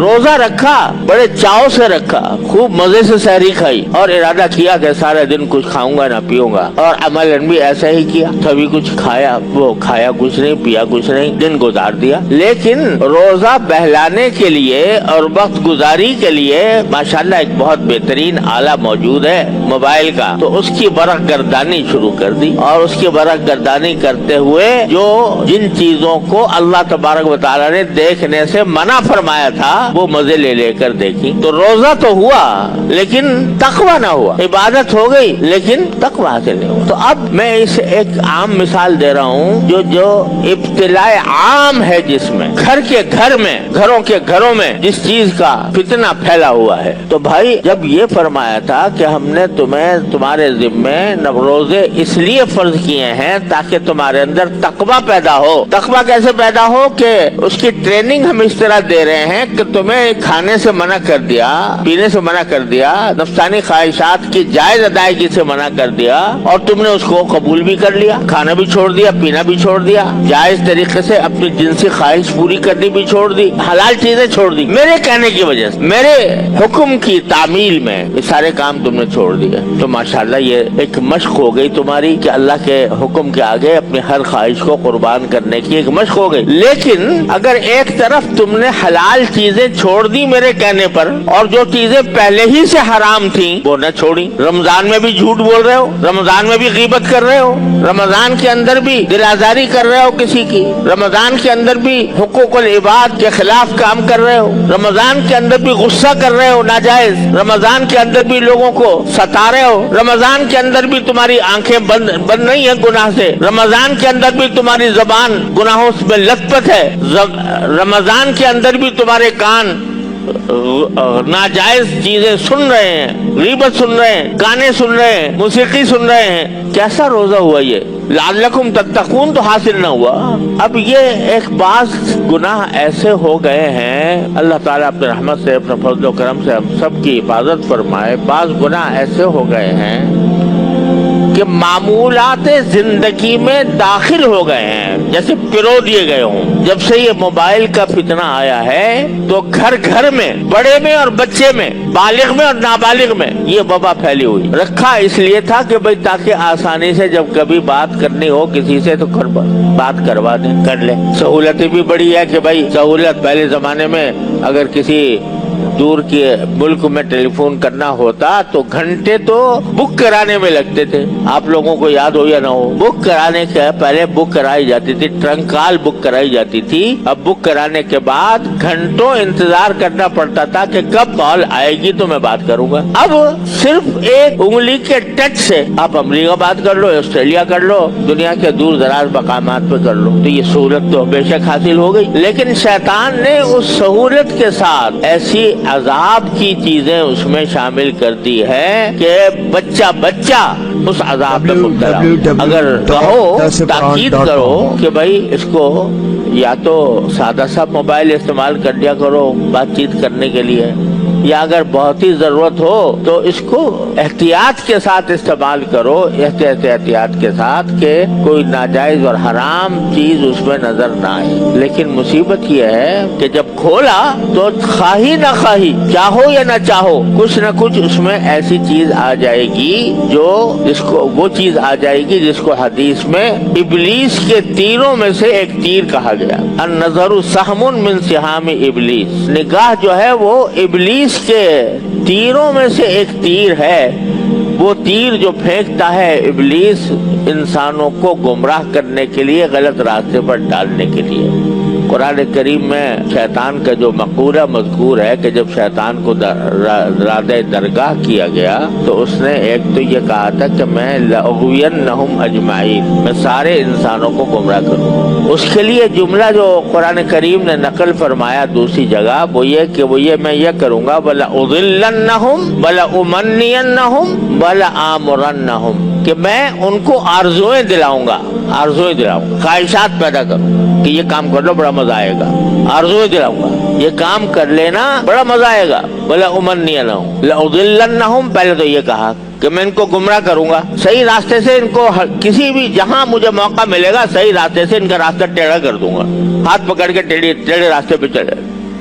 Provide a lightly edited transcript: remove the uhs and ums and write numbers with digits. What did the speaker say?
روزہ رکھا, بڑے چاو سے رکھا, خوب مزے سے سحری کھائی اور ارادہ کیا کہ سارے دن کچھ کھاؤں گا نہ پیوں گا, اور عملاً بھی ایسا ہی کیا. کبھی کچھ کھایا, وہ کھایا کچھ نہیں, پیا کچھ نہیں, دن گزار دیا. لیکن روزہ بہلانے کے لیے اور وقت گزاری کے لیے ماشاءاللہ ایک بہت بہترین آلہ موجود ہے موبائل کا, تو اس کی برق گردانی شروع کر دی. اور اس کی برق گردانی کرتے ہوئے جو جن چیزوں کو اللہ تبارک و تعالیٰ نے دیکھنے سے منع فرمایا تھا وہ مزے لے لے کر دیکھی. تو روزہ تو ہوا لیکن تقویٰ نہ ہوا, عبادت ہو گئی لیکن تقویٰ حاصل نہیں ہوا. تو اب میں اس ایک عام مثال دے رہا ہوں جو ابتلاء عام ہے, جس میں گھر کے گھر میں, گھروں کے گھروں میں جس چیز کا فتنہ پھیلا ہوا ہے. تو بھائی جب یہ فرمایا تھا کہ ہم نے تمہارے ذمے روزے اس لیے فرض کیے ہیں تاکہ تمہارے اندر تقویٰ پیدا ہو. تقویٰ کیسے پیدا ہو کہ اس کی ٹریننگ ہم اس طرح دے رہے ہیں کہ تمہیں کھانے سے منع کر دیا, پینے سے منع کر دیا, نفسانی خواہشات کی جائز ادائیگی سے منع کر دیا, اور تم نے اس کو قبول بھی کر لیا, کھانا بھی چھوڑ دیا, پینا بھی چھوڑ دیا, جائز طریقے سے اپنی جنسی خواہش پوری کرنی بھی چھوڑ دی, حلال چیزیں چھوڑ دی. میرے کہنے کی وجہ سے, میرے حکم کی تعمیل میں یہ سارے کام تم نے چھوڑ دیے. تو ماشاءاللہ یہ ایک مشق ہو گئی تمہاری کہ اللہ کے حکم کے آگے اپنی ہر خواہش کو قربان کرنے کی ایک مشق ہو گئی. لیکن اگر ایک طرف تم نے حلال چیزیں چھوڑ دی میرے کہنے پر, اور جو چیزیں پہلے ہی سے حرام تھیں وہ نہ چھوڑی, رمضان میں بھی جھوٹ بول رہے ہو, رمضان میں بھی غیبت کر رہے ہو, رمضان کے اندر بھی دل آزاری کر رہے ہو کسی کی, رمضان کے اندر بھی حقوق العباد کے خلاف کام کر رہے ہو, رمضان کے اندر بھی غصہ کر رہے ہو ناجائز, رمضان کے اندر بھی لوگوں کو ستا رہے ہو, رمضان کے اندر بھی تمہاری آنکھیں بند نہیں ہیں گناہ سے, رمضان کے اندر بھی تمہاری زبان گناہوں میں لت پت ہے, رمضان کے اندر بھی تمہارے کان ناجائز چیزیں سن رہے ہیں, غیبت سن رہے ہیں, گانے سن رہے ہیں, موسیقی سن رہے ہیں. کیسا روزہ ہوا یہ؟ لعلکم تتقون تو حاصل نہ ہوا. اب یہ ایک بعض گناہ ایسے ہو گئے ہیں, اللہ تعالیٰ اپنے رحمت سے اپنے فضل و کرم سے ہم سب کی حفاظت فرمائے. بعض گناہ ایسے ہو گئے ہیں کہ معمولات زندگی میں داخل ہو گئے ہیں, جیسے پرو دیے گئے ہوں. جب سے یہ موبائل کا فتنہ آیا ہے تو گھر گھر میں, بڑے میں اور بچے میں, بالغ میں اور نابالغ میں یہ وبا پھیلی ہوئی. رکھا اس لیے تھا کہ بھئی تاکہ آسانی سے جب کبھی بات کرنی ہو کسی سے تو بات کروا دیں, کر لیں. سہولتیں بھی بڑی ہے کہ بھئی سہولت, پہلے زمانے میں اگر کسی دور کے ملک میں ٹیلی فون کرنا ہوتا تو گھنٹے تو بک کرانے میں لگتے تھے. آپ لوگوں کو یاد ہو یا نہ ہو, بک کرانے کے پہلے بک کرائی جاتی تھی, ٹرنک کال بک کرائی جاتی تھی. اب بک کرانے کے بعد گھنٹوں انتظار کرنا پڑتا تھا کہ کب کال آئے گی تو میں بات کروں گا. اب صرف ایک انگلی کے ٹچ سے آپ امریکہ بات کر لو, آسٹریلیا کر لو, دنیا کے دور دراز مقامات پہ کر لو. تو یہ سہولت تو بے شک حاصل ہو گئی, لیکن شیطان نے اس سہولت کے ساتھ ایسی عذاب کی چیزیں اس میں شامل کر دی ہے کہ بچہ اس عذاب میں مبتلا. اگر کہو, تاکید کرو کہ بھائی اس کو یا تو سادہ سا موبائل استعمال کر لیا کرو بات چیت کرنے کے لیے, یا اگر بہت ہی ضرورت ہو تو اس کو احتیاط کے ساتھ استعمال کرو, احتیاط کے ساتھ کہ کوئی ناجائز اور حرام چیز اس میں نظر نہ آئے. لیکن مصیبت یہ ہے کہ جب کھولا تو خواہی نہ خواہی, چاہو یا نہ چاہو, کچھ نہ کچھ اس میں ایسی چیز آ جائے گی جو وہ چیز آ جائے گی جس کو حدیث میں ابلیس کے تیروں میں سے ایک تیر کہا گیا. النظر سہم من سہام ابلیس, نگاہ جو ہے وہ ابلیس کے تیروں میں سے ایک تیر ہے. وہ تیر جو پھینکتا ہے ابلیس انسانوں کو گمراہ کرنے کے لیے, غلط راستے پر ڈالنے کے لیے. قرآن کریم میں شیطان کا جو مقولہ مذکور ہے کہ جب شیطان کو رادہ درگاہ کیا گیا تو اس نے ایک تو یہ کہا تھا کہ میں لأغوینہم اجمعین, میں سارے انسانوں کو گمراہ کروں. اس کے لیے جملہ جو قرآن کریم نے نقل فرمایا دوسری جگہ وہ یہ میں یہ کروں گا, وَلَأُضِلَّنَّهُمْ وَلَأُمَنِّيَنَّهُمْ وَلَآمُرَنَّهُمْ, کہ میں ان کو آرزویں دلاؤں گا, خواہشات پیدا کروں کہ یہ کام کر لو بڑا مزہ آئے گا, آرزویں دلاؤں گا, یہ کام کر لینا بڑا مزہ آئے گا. وَلَأُمَنِّيَنَّهُمْ لَأُضِلَّنَّهُمْ, پہلے تو یہ کہا کہ میں ان کو گمراہ کروں گا, صحیح راستے سے ان کو کسی بھی جہاں مجھے موقع ملے گا صحیح راستے سے ان کا راستہ ٹیڑھا کر دوں گا, ہاتھ پکڑ کے ٹیڑھے راستے پہ